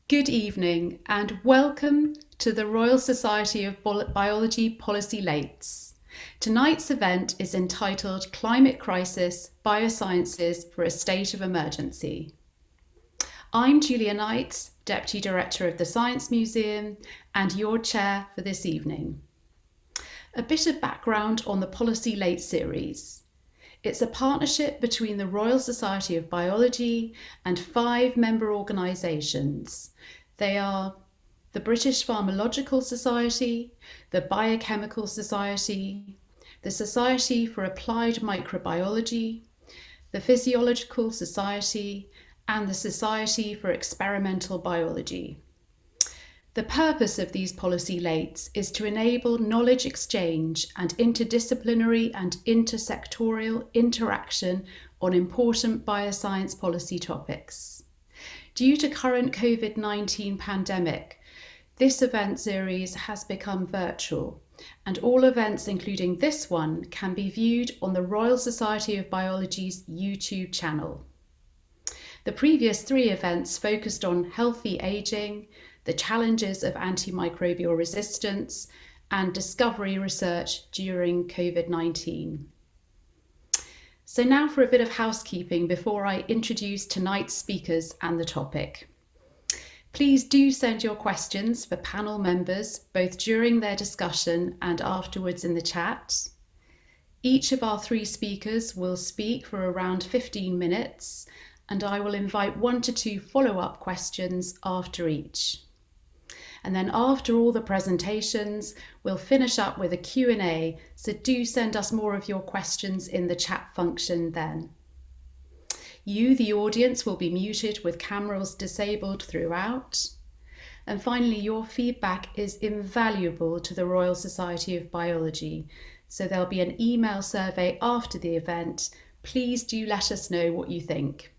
Good evening and welcome to the Royal Society of Biology Policy Lates. Tonight's event is entitled Climate Crisis, Biosciences for a State of Emergency. I'm Julia Knights, Deputy Director of the Science Museum and your chair for this evening. A bit of background on the Policy Late series. It's a partnership between the Royal Society of Biology and 5 member organisations. They are the British Pharmacological Society, the Biochemical Society, the Society for Applied Microbiology, the Physiological Society, and the Society for Experimental Biology. The purpose of these policy lates is to enable knowledge exchange and interdisciplinary and intersectorial interaction on important bioscience policy topics. Due to current COVID-19 pandemic, this event series has become virtual, and all events, including this one, can be viewed on the Royal Society of Biology's YouTube channel. The previous 3 events focused on healthy ageing, the challenges of antimicrobial resistance, and discovery research during COVID-19. So now for a bit of housekeeping before I introduce tonight's speakers and the topic. Please do send your questions for panel members, both during their discussion and afterwards in the chat. Each of our 3 speakers will speak for around 15 minutes, and I will invite 1 to 2 follow-up questions after each. And then after all the presentations, we'll finish up with a Q&A, so do send us more of your questions in the chat function then. You, the audience, will be muted with cameras disabled throughout. And finally, your feedback is invaluable to the Royal Society of Biology, so there'll be an email survey after the event. Please do let us know what you think.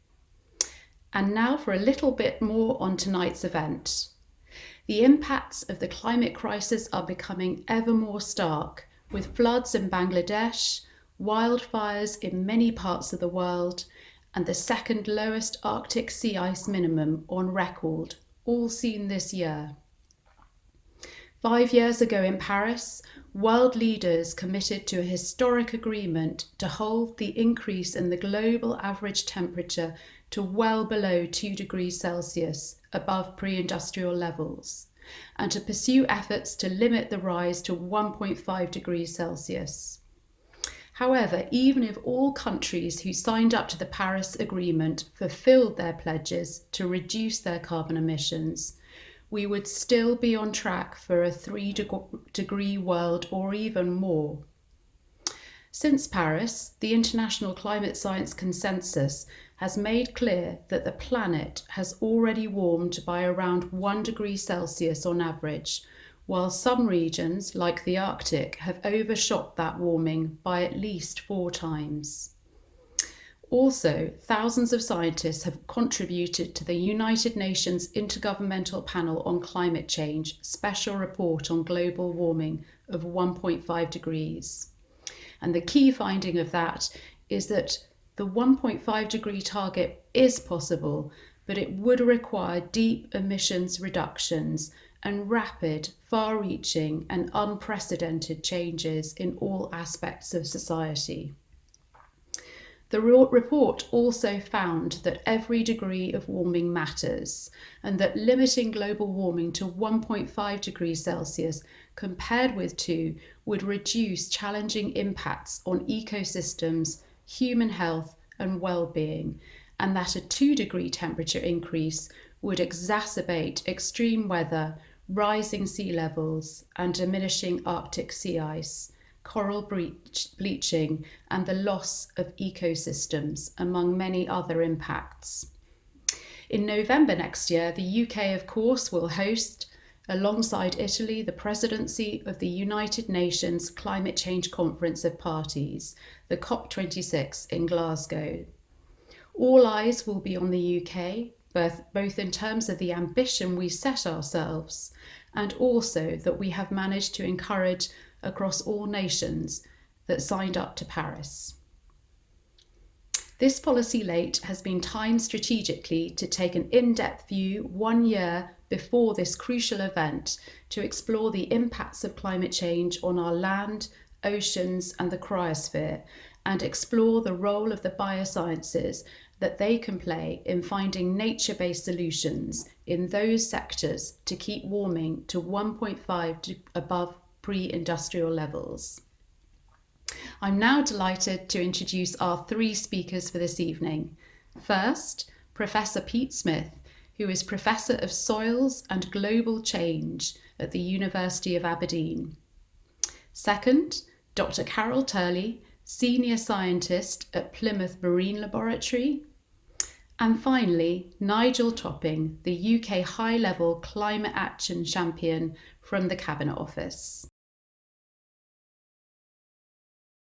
And now for a little bit more on tonight's event. The impacts of the climate crisis are becoming ever more stark, with floods in Bangladesh, wildfires in many parts of the world, and the second lowest Arctic sea ice minimum on record, all seen this year. 5 years ago in Paris, world leaders committed to a historic agreement to hold the increase in the global average temperature to well below 2 degrees Celsius, above pre-industrial levels, and to pursue efforts to limit the rise to 1.5 degrees Celsius. However, even if all countries who signed up to the Paris Agreement fulfilled their pledges to reduce their carbon emissions, we would still be on track for a 3-degree world or even more. Since Paris, the International Climate Science Consensus has made clear that the planet has already warmed by around 1 degree Celsius on average, while some regions, like the Arctic, have overshot that warming by at least 4 times. Also, thousands of scientists have contributed to the United Nations Intergovernmental Panel on Climate Change special report on global warming of 1.5 degrees. And the key finding of that is that the 1.5 degree target is possible, but it would require deep emissions reductions and rapid, far-reaching and unprecedented changes in all aspects of society. The report also found that every degree of warming matters, and that limiting global warming to 1.5 degrees Celsius compared with 2 would reduce challenging impacts on ecosystems, human health and well-being, and that a 2-degree temperature increase would exacerbate extreme weather, rising sea levels and diminishing Arctic sea ice, coral bleaching and the loss of ecosystems, among many other impacts. In November next year, the UK, of course, will host, alongside Italy, the presidency of the United Nations Climate Change Conference of Parties, the COP26 in Glasgow. All eyes will be on the UK, both in terms of the ambition we set ourselves and also that we have managed to encourage across all nations that signed up to Paris. This policy late has been timed strategically to take an in-depth view 1 year before this crucial event to explore the impacts of climate change on our land, oceans and the cryosphere, and explore the role of the biosciences that they can play in finding nature-based solutions in those sectors to keep warming to 1.5 to above pre-industrial levels. I'm now delighted to introduce our 3 speakers for this evening. First, Professor Pete Smith, who is Professor of Soils and Global Change at the University of Aberdeen. Second, Dr Carol Turley, Senior Scientist at Plymouth Marine Laboratory. And finally, Nigel Topping, the UK High-Level Climate Action Champion from the Cabinet Office.